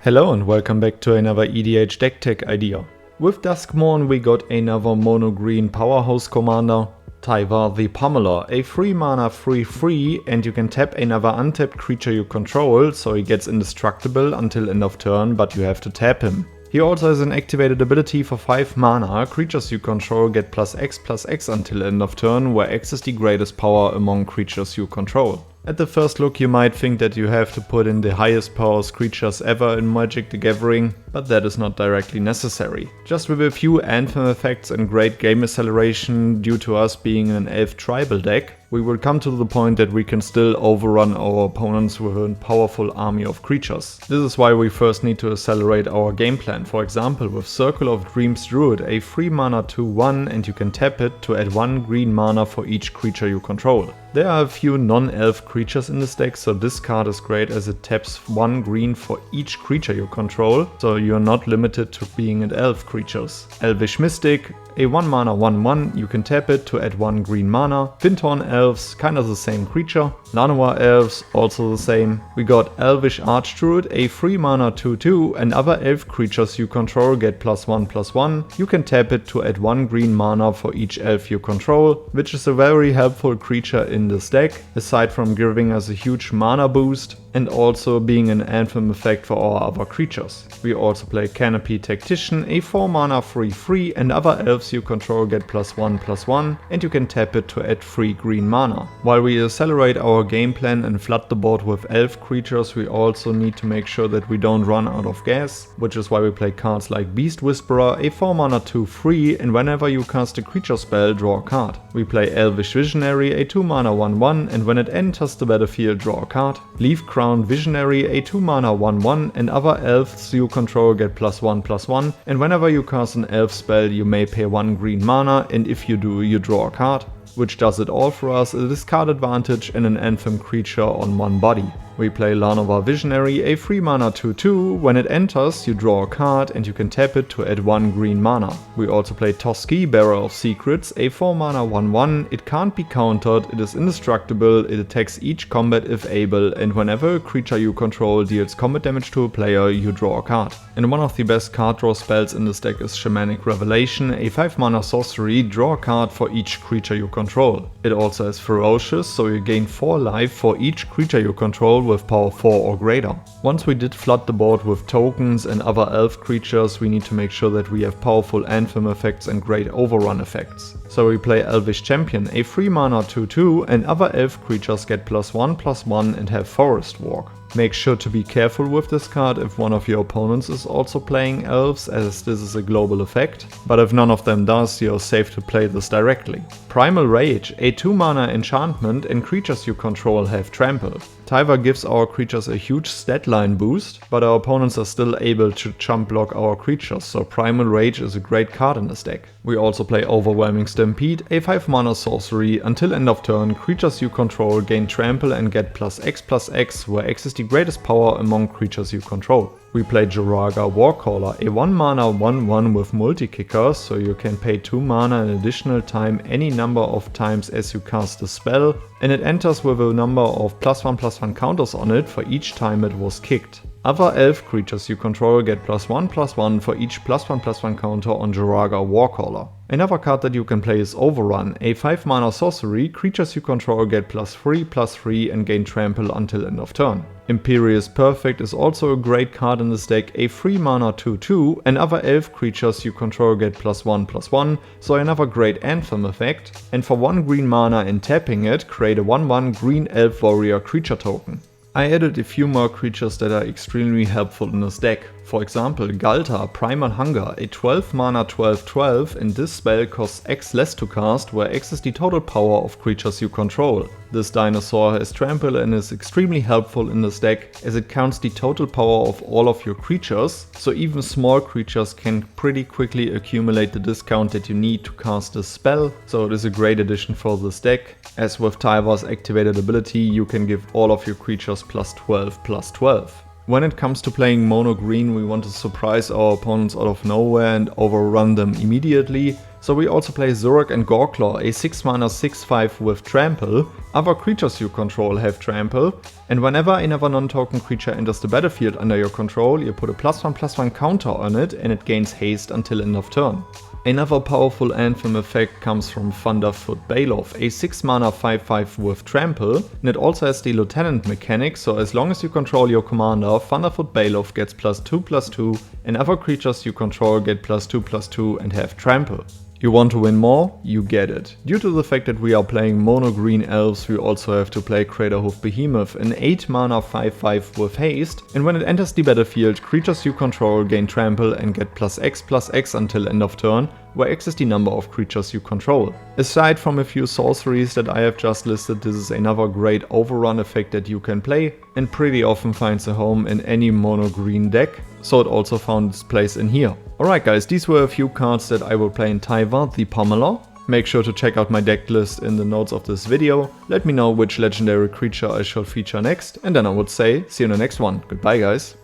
Hello and welcome back to another EDH deck tech idea. With Duskmourn we got another mono green powerhouse commander, Tyvar the Pummeler, a 3 mana 3/3 and you can tap another untapped creature you control, so he gets indestructible until end of turn, but you have to tap him. He also has an activated ability for 5 mana, creatures you control get +X until end of turn, where X is the greatest power among creatures you control. At the first look you might think that you have to put in the highest powers creatures ever in Magic the Gathering, but that is not directly necessary. Just with a few Anthem effects and great game acceleration due to us being an elf tribal deck, we will come to the point that we can still overrun our opponents with a powerful army of creatures. This is why we first need to accelerate our game plan, for example with Circle of Dreams Druid, a 3 mana 2/1 and you can tap it to add 1 green mana for each creature you control. There are a few non-elf creatures in this deck, so this card is great as it taps 1 green for each creature you control, so you're not limited to being at elf creatures. Elvish Mystic, a 1 mana 1/1, you can tap it to add 1 green mana. Vintorn Elves, kinda the same creature. Llanowar Elves, also the same. We got Elvish Archdruid, a 3 mana 2/2, and other elf creatures you control get +1/+1. You can tap it to add 1 green mana for each elf you control, which is a very helpful creature in this deck, aside from giving us a huge mana boost and also being an Anthem effect for our other creatures. We also play Canopy Tactician, a 4 mana 3/3, and other elves you control get +1/+1, and you can tap it to add 3 green mana. While we accelerate our game plan and flood the board with elf creatures, we also need to make sure that we don't run out of gas, which is why we play cards like Beast Whisperer, a 4 mana 2/3, and whenever you cast a creature spell, draw a card. We play Elvish Visionary, a 2 mana 1/1, and when it enters the battlefield, draw a card. Leaf Crowned Visionary, a 2 mana 1/1, and other elves you control get +1/+1, and whenever you cast an elf spell you may pay 1 green mana, and if you do you draw a card, which does it all for us, a discard advantage and an Anthem creature on one body. We play Llanowar Visionary, a 3 mana 2/2, when it enters you draw a card and you can tap it to add 1 green mana. We also play Toski, Bearer of Secrets, a 4 mana 1/1, it can't be countered, it is indestructible, it attacks each combat if able, and whenever a creature you control deals combat damage to a player you draw a card. And one of the best card draw spells in this deck is Shamanic Revelation, a 5 mana sorcery, draw a card for each creature you control. It also has Ferocious, so you gain 4 life for each creature you control with power 4 or greater. Once we did flood the board with tokens and other elf creatures, we need to make sure that we have powerful Anthem effects and great overrun effects. So we play Elvish Champion, a 3 mana 2/2, and other elf creatures get +1/+1 and have Forest Walk. Make sure to be careful with this card if one of your opponents is also playing elves, as this is a global effect, but if none of them does, you're safe to play this directly. Primal Rage, a 2 mana enchantment, and creatures you control have Trample. Tyvar gives our creatures a huge stat line boost, but our opponents are still able to chump block our creatures, so Primal Rage is a great card in this deck. We also play Overwhelming Stampede, a 5 mana sorcery, until end of turn, creatures you control gain Trample and get +X/+X, where X is the greatest power among creatures you control. We play Joraga Warcaller, a 1 mana 1/1 with multi-kicker, so you can pay 2 mana an additional time any number of times as you cast a spell, and it enters with a number of +1/+1 counters on it for each time it was kicked. Other elf creatures you control get +1/+1 for each +1/+1 counter on Joraga Warcaller. Another card that you can play is Overrun, a 5 mana sorcery, creatures you control get +3/+3 and gain Trample until end of turn. Imperious Perfect is also a great card in this deck, a 3 mana 2/2, and other elf creatures you control get +1/+1, so another great Anthem effect, and for 1 green mana and tapping it, create a 1/1 green elf warrior creature token. I added a few more creatures that are extremely helpful in this deck. For example, Galta, Primal Hunger, a 12 mana 12/12, and this spell costs X less to cast, where X is the total power of creatures you control. This dinosaur has Trample and is extremely helpful in this deck, as it counts the total power of all of your creatures, so even small creatures can pretty quickly accumulate the discount that you need to cast this spell, so it is a great addition for this deck. As with Tyvar's activated ability, you can give all of your creatures +12/+12. When it comes to playing mono green, we want to surprise our opponents out of nowhere and overrun them immediately. So we also play Zurek and Goreclaw, a 6 mana 6/5 with Trample. Other creatures you control have Trample, and whenever another non-token creature enters the battlefield under your control, you put a +1/+1 counter on it and it gains haste until end of turn. Another powerful Anthem effect comes from Thunderfoot Baloth, a 6 mana 5/5 with Trample, and it also has the Lieutenant mechanic, so as long as you control your commander, Thunderfoot Baloth gets +2/+2, and other creatures you control get +2/+2 and have Trample. You want to win more? You get it. Due to the fact that we are playing mono green elves, we also have to play Craterhoof Behemoth, an 8 mana 5/5 with haste, and when it enters the battlefield, creatures you control gain Trample and get +X/+X until end of turn, where X is the number of creatures you control. Aside from a few sorceries that I have just listed, this is another great overrun effect that you can play, and pretty often finds a home in any mono green deck, so it also found its place in here. Alright guys, these were a few cards that I will play in Tyvar, the Pummeler. Make sure to check out my deck list in the notes of this video, let me know which legendary creature I shall feature next, and then I would say, see you in the next one. Goodbye guys.